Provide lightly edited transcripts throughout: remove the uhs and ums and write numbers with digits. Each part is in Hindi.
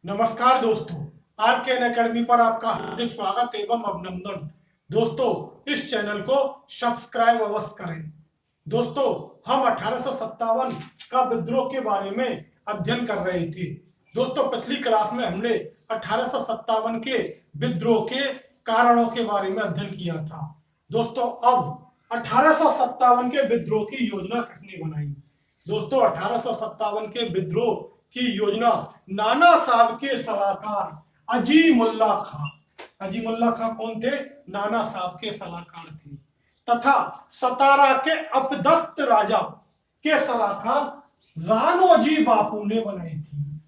नमस्कार दोस्तों, आरकेएन एकेडमी पर आपका हार्दिक स्वागत एवं अभिनंदन। दोस्तों, इस चैनल को सब्सक्राइब अवश्य करें। दोस्तों, हम 1857 का विद्रोह के बारे में अध्ययन कर रहे थे। दोस्तों, पिछली क्लास में हमने 1857 के विद्रोह के कारणों के बारे में अध्ययन किया था। दोस्तों, अब 1857 के विद्रोह की योजना किसने बनाई? दोस्तों, 1857 के विद्रोह की योजना नाना साहब के सलाहकार अजीमुल्ला खां। अजीमुल्ला खां कौन थे? नाना साहब के सलाहकार थे। तथा सतारा के अपदस्थ राजा के सलाहकार राणोजी बापू ने बनाई थी।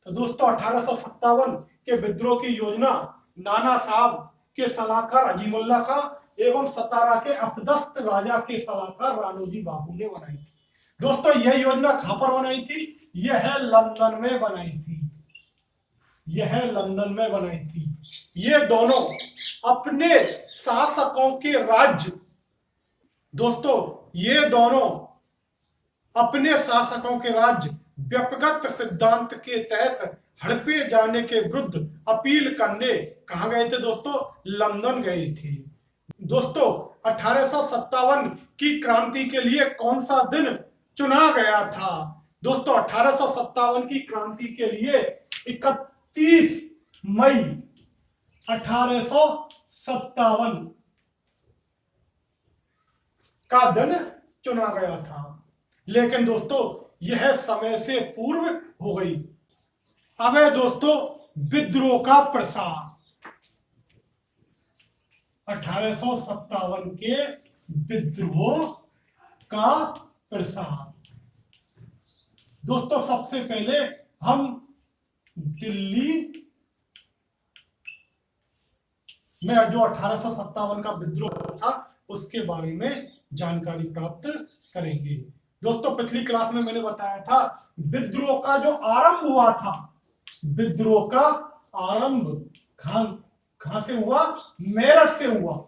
तो दोस्तों, 1857 के विद्रोह की योजना नाना साहब के सलाहकार अजीमुल्ला खां एवं सतारा के अपदस्थ राजा के सलाहकार राणोजी बापू ने बनाई थी। दोस्तों, यह योजना कहां पर बनाई थी? यह लंदन में बनाई थी। यह लंदन में बनाई थी। ये दोनों अपने शासकों के राज्य, दोस्तों ये दोनों अपने शासकों के राज्य व्यक्तिगत सिद्धांत के तहत हड़पे जाने के विरुद्ध अपील करने कहां गए थे? दोस्तों, लंदन गए थे। दोस्तों, 1857 की क्रांति के लिए कौन सा दिन चुना गया था? दोस्तों, 1857 की क्रांति के लिए 31 मई 1857 का दिन चुना गया था। लेकिन दोस्तों, यह समय से पूर्व हो गई। अब है दोस्तों विद्रोह का प्रसार। 1857 के विद्रोह का प्रसार। दोस्तों, सबसे पहले हम दिल्ली में जो 1857 का विद्रोह था उसके बारे में जानकारी प्राप्त करेंगे। दोस्तों, पिछली क्लास में मैंने बताया था विद्रोह का जो आरंभ हुआ था, विद्रोह का आरंभ कहां से हुआ? मेरठ से हुआ।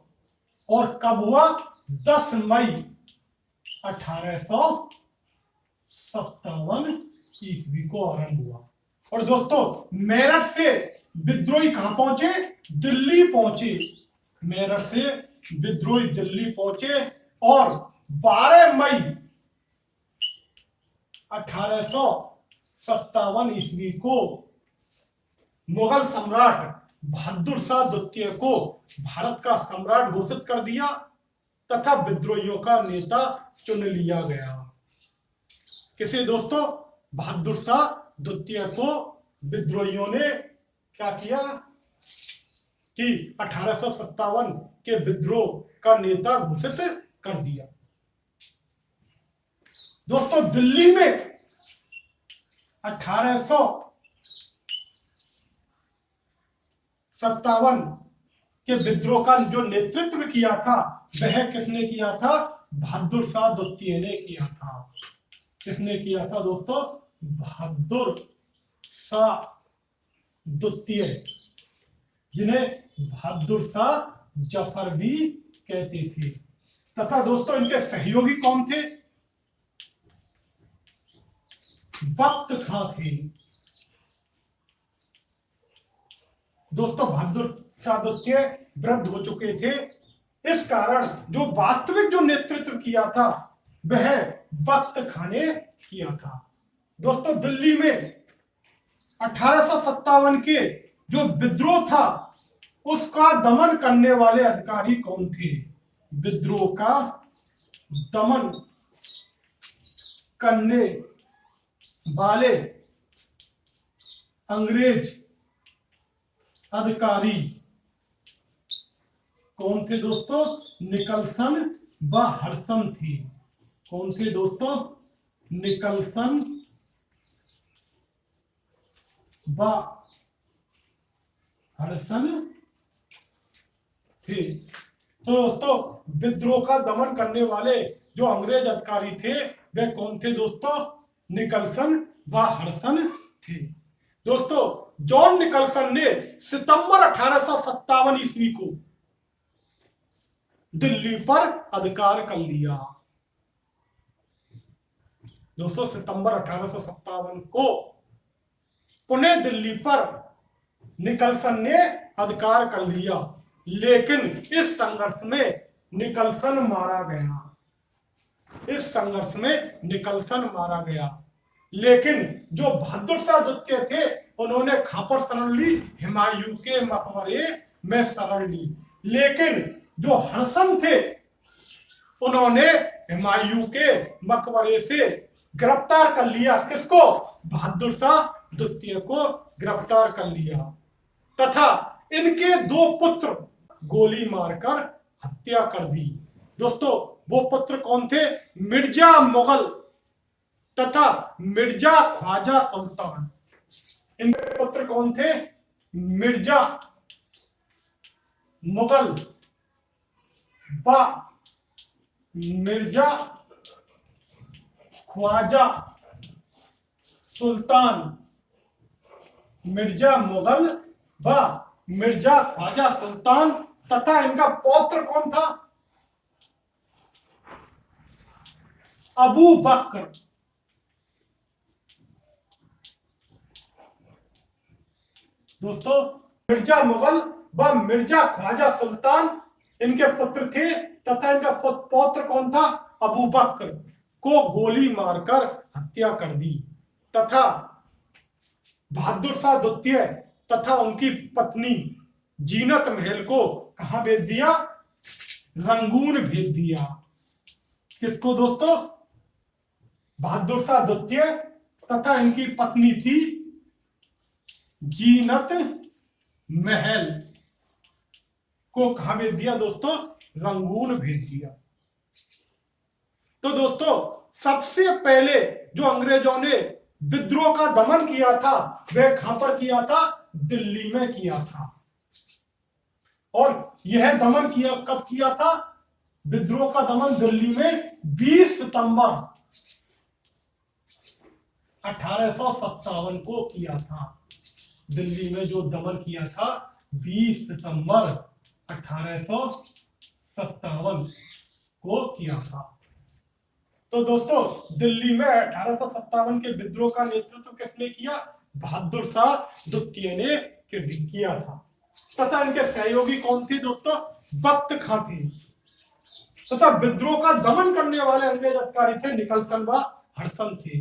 और कब हुआ? 10 मई 1857 ईस्वी को आरंभ हुआ। और दोस्तों, मेरठ से विद्रोही कहां पहुंचे? दिल्ली पहुंचे। मेरठ से विद्रोही दिल्ली पहुंचे और 12 मई 1857 ईस्वी को मुगल सम्राट बहादुर शाह द्वितीय को भारत का सम्राट घोषित कर दिया तथा विद्रोहियों का नेता चुन लिया गया। किसे? दोस्तों, बहादुर शाह द्वितीय को विद्रोहियों ने क्या किया कि 1857 के विद्रोह का नेता घोषित कर दिया। दोस्तों, दिल्ली में 1857 के विद्रोह का जो नेतृत्व किया था वह किसने किया था? बहादुर शाह द्वितीय ने किया था। किसने किया था दोस्तों? बहादुर शाह द्वितीय, जिन्हें बहादुर शाह जफर भी कहते थे। तथा दोस्तों, इनके सहयोगी कौन थे? बख्त खां थे। दोस्तों, बहादुर शाह द्वितीय वृद्ध हो चुके थे, इस कारण जो वास्तविक जो नेतृत्व किया था वह बख्त खां ने किया था। दोस्तों, दिल्ली में 1857 के जो विद्रोह था उसका दमन करने वाले अधिकारी कौन थे? विद्रोह का दमन करने वाले अंग्रेज अधिकारी कौन थे? दोस्तों, निकलसन व हडसन थे। कौन थे दोस्तों? निकलसन व हडसन थे। तो दोस्तों, विद्रोह का दमन करने वाले जो अंग्रेज अधिकारी थे वे कौन थे? दोस्तों, निकलसन व हडसन थे। दोस्तों, जॉन निकलसन ने सितंबर 1857 ईस्वी को दिल्ली पर अधिकार कर लिया। दोस्तों, सितंबर 1857 को पुणे दिल्ली पर निकलसन ने अधिकार कर लिया, लेकिन इस संघर्ष में निकलसन मारा गया। इस संघर्ष में निकलसन मारा गया, लेकिन जो बहादुर शाह द्वितीय थे उन्होंने खापर शरण ली, हुमायूं के मकबरे में शरण ली। लेकिन जो हर्षम थे उन्होंने हुमायूं के मकबरे से गिरफ्तार कर लिया। किसको? बहादुर शाह द्वितीय को गिरफ्तार कर लिया तथा इनके 2 पुत्र गोली मारकर हत्या कर दी। दोस्तों, वो पुत्र कौन थे? मिर्जा मुगल तथा मिर्जा ख्वाजा सुल्तान। इनके पुत्र कौन थे? मिर्जा मुगल व मिर्जा ख्वाजा सुल्तान। मिर्जा मुगल व मिर्जा ख्वाजा सुल्तान तथा इनका पौत्र कौन था? अबू बकर। दोस्तों, मिर्जा मुगल व मिर्जा ख्वाजा सुल्तान इनके पुत्र थे तथा इनका पौत्र कौन था? अबू बकर को गोली मारकर हत्या कर दी तथा बहादुर शाह द्वितीय तथा उनकी पत्नी जीनत महल को कहां भेज दिया? रंगून भेज दिया। किसको दोस्तों? बहादुर शाह द्वितीय तथा इनकी पत्नी थी जीनत महल को कहां भेज दिया दोस्तों? रंगून भेज दिया। तो दोस्तों, सबसे पहले जो अंग्रेजों ने विद्रोह का दमन किया था वह कहां पर किया था? दिल्ली में किया था। और यह दमन किया कब किया था? विद्रोह का दमन दिल्ली में 20 सितंबर 1857 को किया था। दिल्ली में जो दमन किया था 20 सितंबर 1857 को किया था। तो दोस्तों, दिल्ली में 1857 के विद्रोह का नेतृत्व किसने किया? बहादुर शाह द्वितीय ने किया था तथा इनके सहयोगी कौन थे दोस्तों? बख्त खां थे तथा विद्रोह का दमन करने वाले अंग्रेज अधिकारी थे निकलसन व हर्षम थे।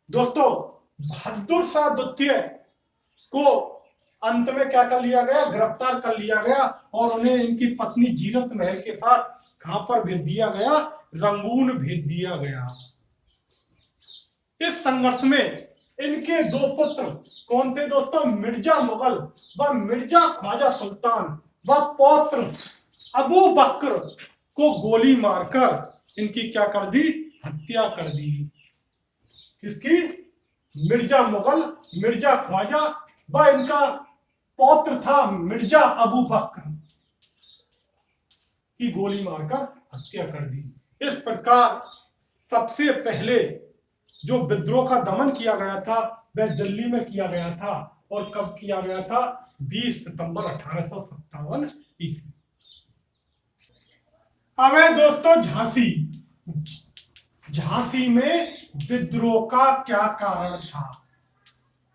दोस्तों, बहादुर शाह द्वितीय को अंत में क्या कर लिया गया? गिरफ्तार कर लिया गया और उन्हें इनकी पत्नी जीनत महल के साथ कहां पर भेज दिया गया? रंगून भेज दिया गया। इस संघर्ष में इनके 2 पुत्र कौन थे दोस्तों? मिर्जा मुगल व मिर्जा ख्वाजा सुल्तान व पौत्र अबू बकर को गोली मारकर इनकी क्या कर दी? हत्या कर दी। किसकी? मिर्जा मुगल, मिर्जा ख्वाजा व इनका पौत्र था मिर्जा अबू बकर की गोली मारकर हत्या कर दी। इस प्रकार सबसे पहले जो विद्रोह का दमन किया गया था वह दिल्ली में किया गया था। और कब किया गया था? 20 सितंबर 1857 ईस्वी। अब है दोस्तों झांसी। झांसी में विद्रोह का क्या कारण था?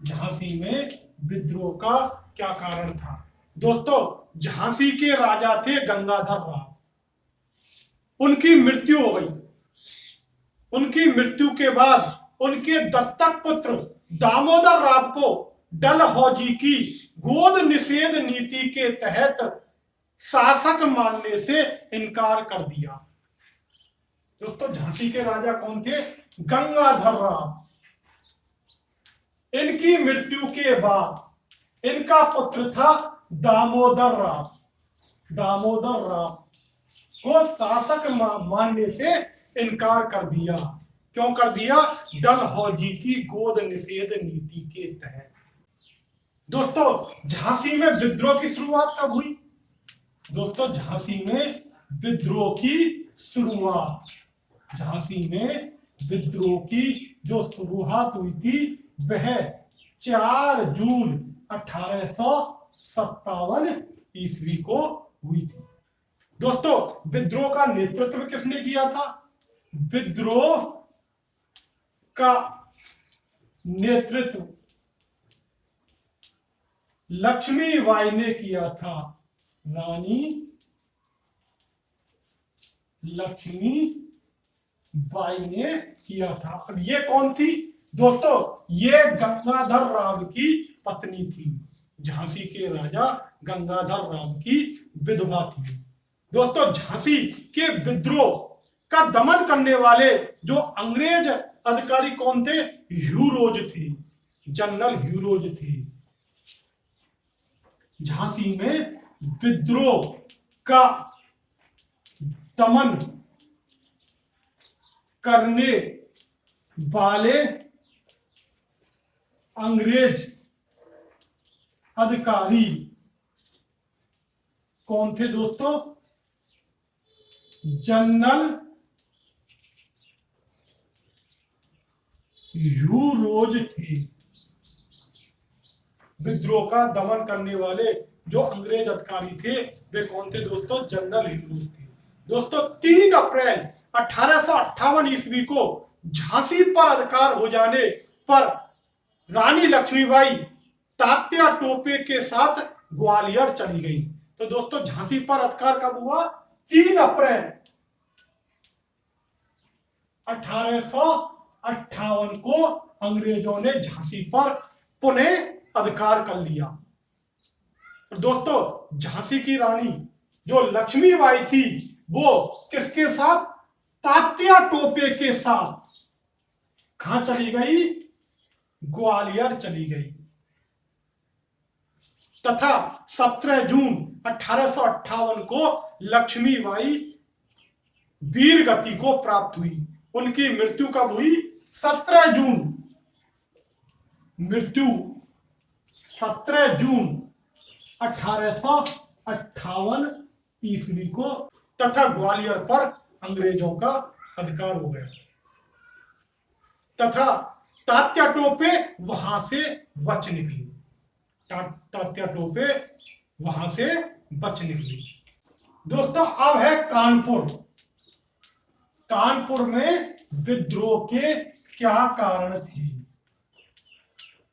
झांसी में विद्रोह का क्या कारण था? दोस्तों, झांसी के राजा थे गंगाधर राव। उनकी मृत्यु हो गई। उनकी मृत्यु के बाद उनके दत्तक पुत्र दामोदर राव को डलहौजी की गोद निषेध नीति के तहत शासक मानने से इनकार कर दिया। दोस्तों, झांसी के राजा कौन थे? गंगाधर राव। इनकी मृत्यु के बाद इनका पुत्र था दामोदर राव। दामोदर राव को शासक मानने से इनकार कर दिया। क्यों कर दिया? डलहौजी की गोद निषेध नीति के तहत। दोस्तों, झांसी में विद्रोह की शुरुआत कब हुई? दोस्तों, झांसी में विद्रोह की शुरुआत, झांसी में विद्रोह की जो शुरुआत हुई थी वह 4 जून 1857 ईस्वी को हुई थी। दोस्तों, विद्रोह का नेतृत्व किसने किया था? विद्रोह का नेतृत्व लक्ष्मीबाई ने किया था। रानी लक्ष्मीबाई ने किया था। अब ये कौन थी दोस्तों? ये गंगाधर राव की पत्नी थी। झांसी के राजा गंगाधर राव की विधवा थी। दोस्तों झांसी के विद्रोह का दमन करने वाले जो अंग्रेज अधिकारी कौन थे? ह्यूरोज थे, जनरल ह्यूरोज थे। झांसी में विद्रोह का दमन करने वाले अंग्रेज अधिकारी कौन थे दोस्तों? जनरल ह्यूरोज थे। विद्रोह का दमन करने वाले जो अंग्रेज अधिकारी थे वे कौन थे दोस्तों? जनरल ह्यूरोज थे। दोस्तों 3 अप्रैल 1858 ईस्वी को झांसी पर अधिकार हो जाने पर रानी लक्ष्मीबाई तात्या टोपे के साथ ग्वालियर चली गई। तो दोस्तों झांसी पर अधिकार कब हुआ? 3 अप्रैल 1858 को अंग्रेजों ने झांसी पर पुनः अधिकार कर लिया। दोस्तों झांसी की रानी जो लक्ष्मीबाई थी वो किसके साथ? तात्या टोपे के साथ कहां चली गई? ग्वालियर चली गई। तथा 17 जून 1858 को लक्ष्मीबाई वीर गति को प्राप्त हुई। उनकी मृत्यु कब हुई? 17 जून। मृत्यु 17 जून 1858 ईस्वी को। तथा ग्वालियर पर अंग्रेजों का अधिकार हो गया। तथा तात्या टोपे वहां से बच निकली। तात्या टोपे वहां से बच निकली। दोस्तों अब है कानपुर। कानपुर में विद्रोह के क्या कारण थे?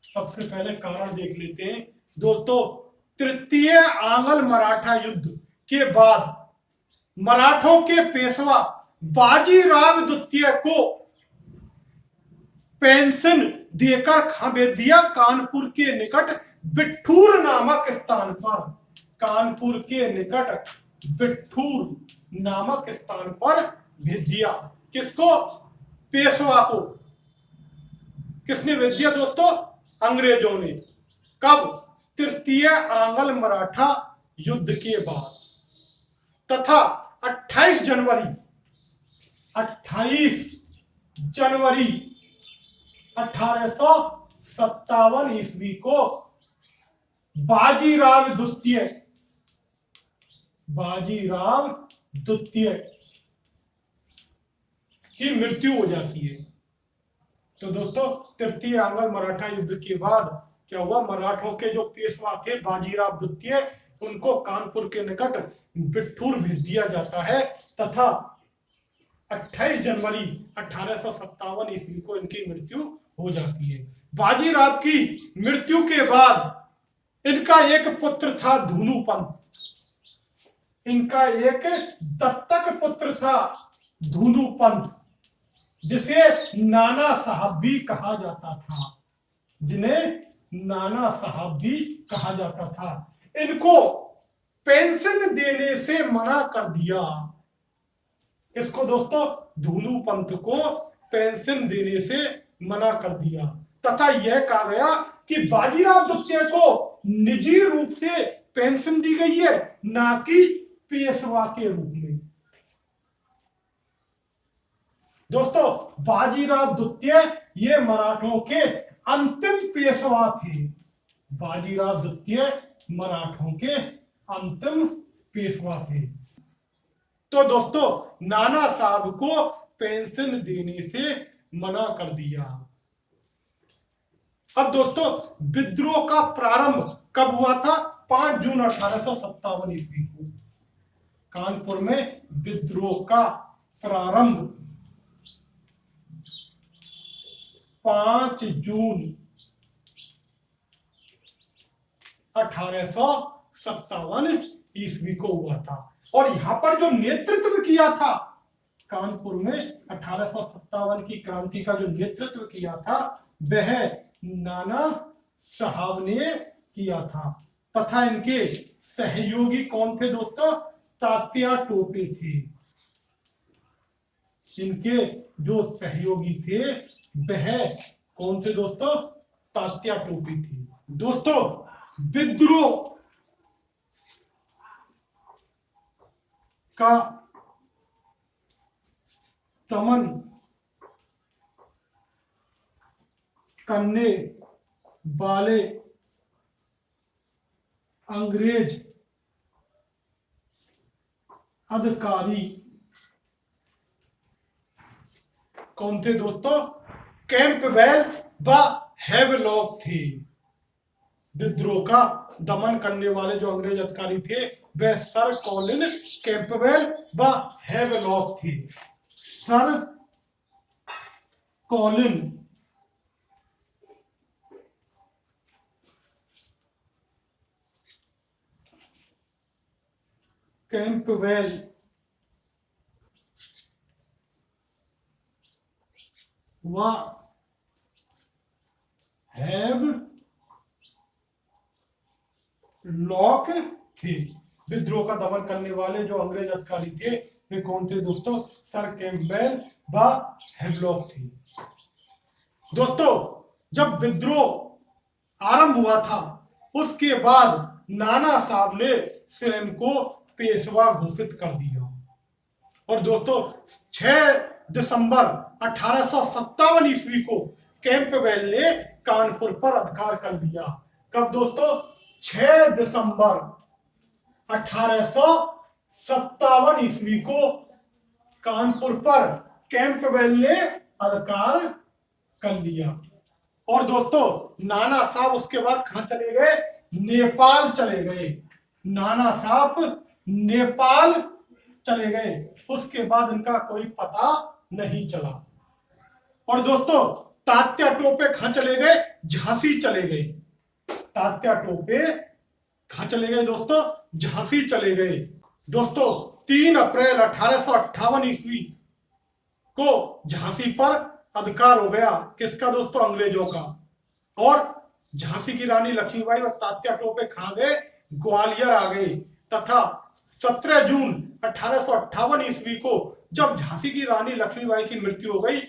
सबसे पहले कारण देख लेते हैं। दोस्तों तृतीय आंग्ल मराठा युद्ध के बाद मराठों के पेशवा बाजीराव द्वितीय को पेंशन देकर कहां भेज दिया? कानपुर के निकट बिठूर नामक स्थान पर। कानपुर के निकट बिठूर नामक स्थान पर भेज दिया। किसको? पेशवा को। किसने भेज दिया दोस्तों? अंग्रेजों ने। कब? तृतीय आंग्ल मराठा युद्ध के बाद। तथा 28 जनवरी 1857 ईस्वी को बाजीराव द्वितीय की मृत्यु हो जाती है। तो दोस्तों तृतीय आंग्ल मराठा युद्ध के बाद क्या हुआ? मराठों के जो पेशवा थे बाजीराव द्वितीय, उनको कानपुर के निकट बिठूर भेज दिया जाता है। तथा 28 जनवरी 1857 ईस्वी को इनकी मृत्यु हो जाती है। बाजीराव की मृत्यु के बाद इनका एक पुत्र था धूनुपंत। इनका एक दत्तक पुत्र था धूनुपंत, जिसे नाना साहब भी कहा जाता था। जिन्हें नाना साहब भी कहा जाता था। इनको पेंशन देने से मना कर दिया। इसको दोस्तों धूनुपंत को पेंशन देने से मना कर दिया। तथा यह कहा गया कि बाजीराव द्वितीय को निजी रूप से पेंशन दी गई है, ना कि पेशवा के रूप में। दोस्तों बाजीराव द्वितीय ये मराठों के अंतिम पेशवा थे। बाजीराव द्वितीय मराठों के अंतिम पेशवा थे। तो दोस्तों नाना साहब को पेंशन देने से मना कर दिया। अब दोस्तों विद्रोह का प्रारंभ कब हुआ था? 5 जून 1857 ईस्वी को कानपुर में विद्रोह का प्रारंभ 5 जून 1857 ईस्वी को हुआ था। और यहां पर जो नेतृत्व किया था कानपुर में 1857 की क्रांति का जो नेतृत्व किया था वह नाना साहब ने किया था। तथा इनके सहयोगी कौन थे दोस्तों? तात्या टोपे थे। इनके जो सहयोगी थे वह कौन थे दोस्तों? तात्या टोपे थे। दोस्तों विद्रोह का दमन करने वाले अंग्रेज अधिकारी कौन थे दोस्तों? कैंपबेल व हैवलॉक थे। विद्रोह का दमन करने वाले जो अंग्रेज अधिकारी थे वे सर कॉलिन कैंपबेल व हैवलॉक थे। सर कॉलिन कैंपबेल व हैवलॉक थे। विद्रोह का दमन करने वाले जो अंग्रेज अधिकारी थे वे कौन थे दोस्तों? सर कैंपबेल व हैवलॉक थे। दोस्तों जब विद्रोह आरंभ हुआ था उसके बाद नाना साहब ने स्वयं को पेशवा घोषित कर दिया। और दोस्तों 6 दिसंबर 1857 ईस्वी को कैंपबेल ने कानपुर पर अधिकार कर लिया। कब दोस्तों? 6 दिसंबर 1857 ईस्वी को कानपुर पर कैंपबेल ने अधिकार कर लिया। और दोस्तों नाना साहब उसके बाद कहां चले गए? नेपाल चले गए। नाना साहब नेपाल चले गए। उसके बाद इनका कोई पता नहीं चला। और दोस्तों तात्या टोपे कहां चले गए? झांसी चले गए। तात्या टोपे कहां चले गए दोस्तों? झांसी चले गए। दोस्तों 3 अप्रैल 1858 ईस्वी को झांसी पर अधिकार हो गया। किसका दोस्तों? अंग्रेजों का। और झांसी की रानी लक्ष्मीबाई और तात्या टोपे कहां गए? ग्वालियर आ गए। तथा 17 जून 1858 ईस्वी को जब झांसी की रानी लक्ष्मीबाई की मृत्यु हो गई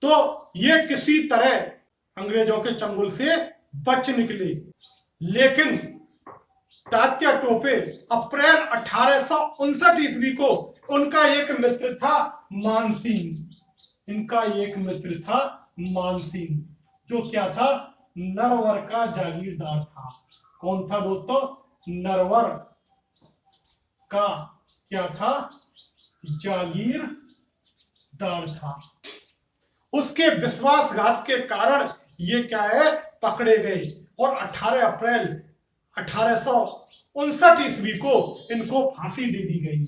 तो ये किसी तरह अंग्रेजों के चंगुल से बच निकले। लेकिन तात्या टोपे अप्रैल 1859 ईस्वी को उनका एक मित्र था मानसिंह। इनका एक मित्र था मानसिंह जो क्या था? नरवर का जागीरदार था। कौन था दोस्तों? नरवर का क्या था? जागीरदार था। उसके विश्वासघात के कारण ये क्या है? पकड़े गए। और 18 अप्रैल 1859 ईस्वी को इनको फांसी दे दी गई।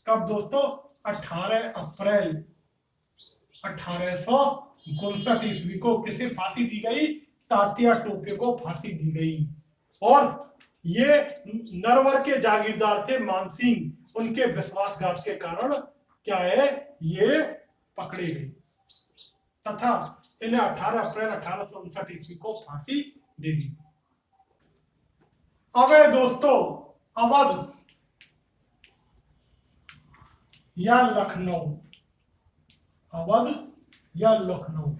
कब दोस्तों? 18 अप्रैल 1859 ईस्वी को किसे फांसी दी गई? तात्या टोपे को फांसी दी गई। और ये नरवर के जागीरदार थे मानसिंह। उनके विश्वासघात के कारण क्या है? ये पकड़े गए तथा इन्हें 18 अप्रैल 1859 ईस्वी को फांसी दे दी। अब है दोस्तों अवध या लखनऊ। अवध या लखनऊ।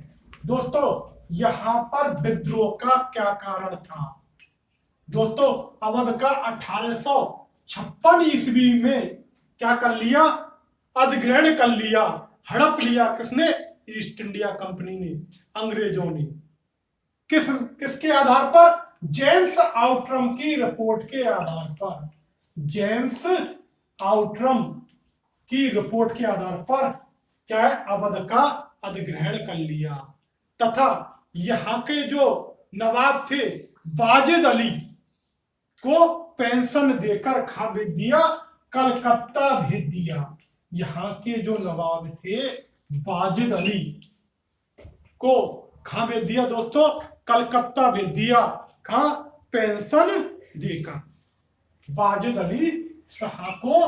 दोस्तों यहां पर विद्रोह का क्या कारण था? दोस्तों अवध का 1856 ईस्वी में क्या कर लिया? अधिग्रहण कर लिया, हड़प लिया। किसने? ईस्ट इंडिया कंपनी ने, अंग्रेजों ने। किसके आधार पर? जेम्स आउट्रम की रिपोर्ट के आधार पर। जेम्स आउट्रम की रिपोर्ट के आधार पर क्या है? अवध का अधिग्रहण कर लिया। तथा यहाँ के जो नवाब थे वाजिद अली को पेंशन देकर भेज दिया, कलकत्ता भेज दिया। यहाँ के जो नवाब थे वाजिद अली को कहां भेज दिया दोस्तों? कलकत्ता भेज दिया। कहां? पेंशन देकर। वाजिद अली शाह को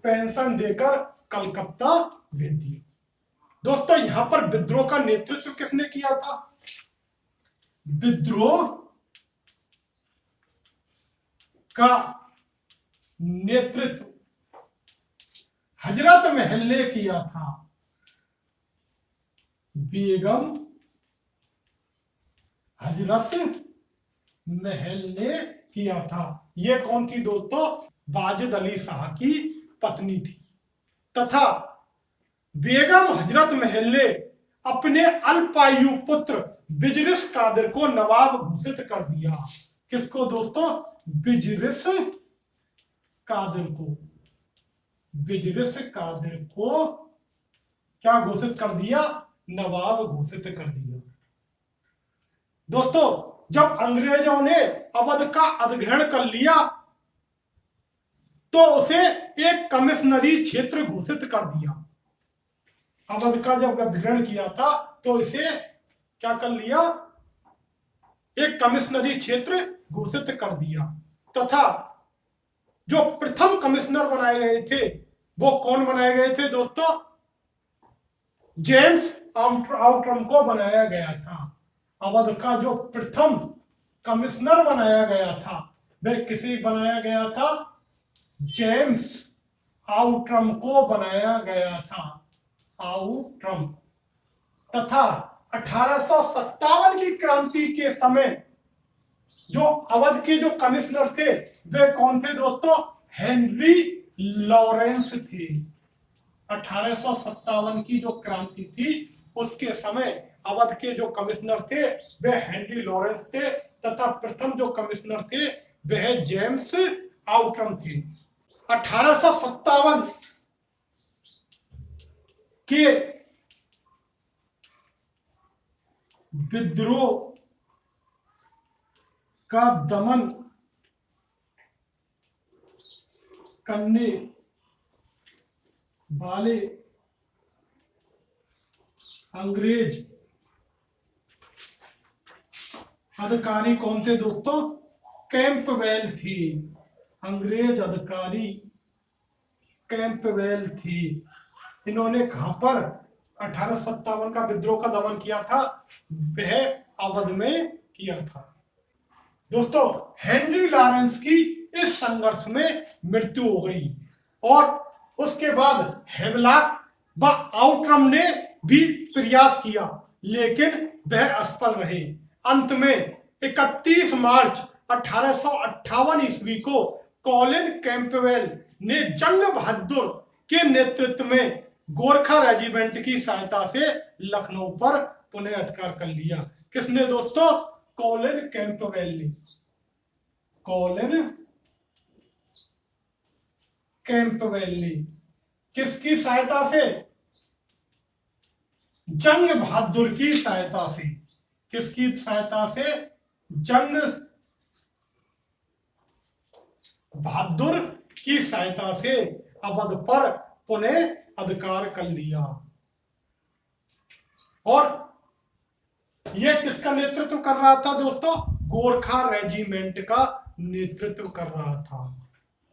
पेंशन देकर कलकत्ता भेज दिया। दोस्तों यहां पर विद्रोह का नेतृत्व किसने किया था? विद्रोह का नेतृत्व हजरत महल ने किया था। बेगम हजरत महल ने किया था। यह कौन थी दोस्तों? वाजिद अली शाह की पत्नी थी। तथा बेगम हजरत महल ने अपने अल्पायु पुत्र बिजरिस कादिर को नवाब घोषित कर दिया। किसको दोस्तों? बिजरिस कादिर को। बिजरिस कादिर को क्या घोषित कर दिया? नवाब घोषित कर दिया। दोस्तों जब अंग्रेजों ने अवध का अधिग्रहण कर लिया तो उसे एक कमिश्नरी क्षेत्र घोषित कर दिया। अवध का जब अधिग्रहण किया था तो इसे क्या कर लिया? एक कमिश्नरी क्षेत्र घोषित कर दिया। तथा जो प्रथम कमिश्नर बनाए गए थे वो कौन बनाए गए थे दोस्तों? जेम्स आउट्रम को बनाया गया था। अवध का जो प्रथम कमिश्नर बनाया गया था वह किसे बनाया गया था? जेम्स आउट्रम को बनाया गया था। आउट्रम। तथा 1857 की क्रांति के समय जो अवध के जो कमिश्नर थे वे कौन थे दोस्तों? हेनरी लॉरेंस थे। 1857 की जो क्रांति थी उसके समय अवध के जो कमिश्नर थे वे हेनरी लॉरेंस थे। तथा प्रथम जो कमिश्नर थे वह जेम्स आउट्रम थे। 1857 के विद्रोह का दमन करने वाले अंग्रेज अधिकारी कौन थे दोस्तों? कैंपबेल थे। अंग्रेज अधिकारी कैंपबेल थे। इन्होंने कहां पर 1857 का विद्रोह का दमन किया था? वह अवध में किया था। दोस्तों हेनरी लॉरेंस की इस संघर्ष में मृत्यु हो गई और उसके बाद हेवलॉक व आउट्रम ने भी प्रयास किया लेकिन वह असफल रहे। अंत में 31 मार्च 1858 ईस्वी को कॉलिन कैंपबेल ने जंग बहादुर के नेतृत्व में गोरखा रेजिमेंट की सहायता से लखनऊ पर पुनः अधिकार कर लिया। किसने दोस्तों? कॉलिन कैंपबेल ने। कॉलिन कैंपबेल ने किसकी सहायता से? जंग बहादुर की सहायता से। किसकी सहायता से? जंग बहादुर की सहायता से अवध पर पुनः अधिकार कर लिया। और यह किसका नेतृत्व कर रहा था दोस्तों? गोरखा रेजिमेंट का नेतृत्व कर रहा था।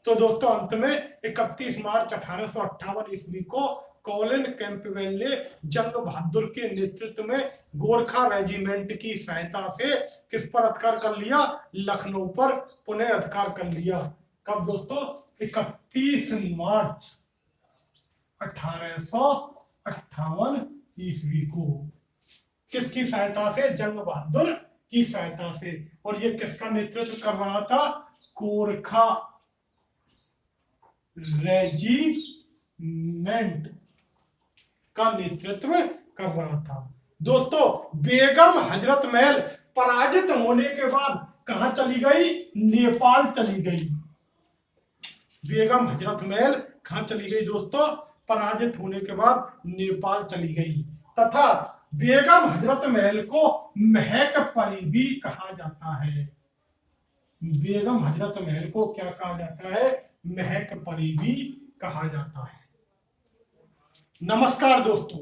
तो दोस्तों अंत में 31 मार्च 1858 ईस्वी को कॉलिन कैंपबेल ने जंग बहादुर के नेतृत्व में गोरखा रेजिमेंट की सहायता से किस पर अधिकार कर लिया? लखनऊ पर पुनः अधिकार कर लिया। कब दोस्तों? 31 मार्च 1858 ईस्वी को। किसकी सहायता से? जंग बहादुर की सहायता से। और ये किसका नेतृत्व कर रहा था? गोरखा रेजिमेंट का नेतृत्व कर रहा था। दोस्तों बेगम हजरत महल पराजित होने के बाद कहां चली गई? नेपाल चली गई। बेगम हजरत महल कहां चली गई दोस्तों? पराजित होने के बाद नेपाल चली गई। तथा बेगम हजरत महल को महक परी भी कहा जाता है। बेगम हजरत महल को क्या कहा जाता है? महक परी भी कहा जाता है। नमस्कार दोस्तों।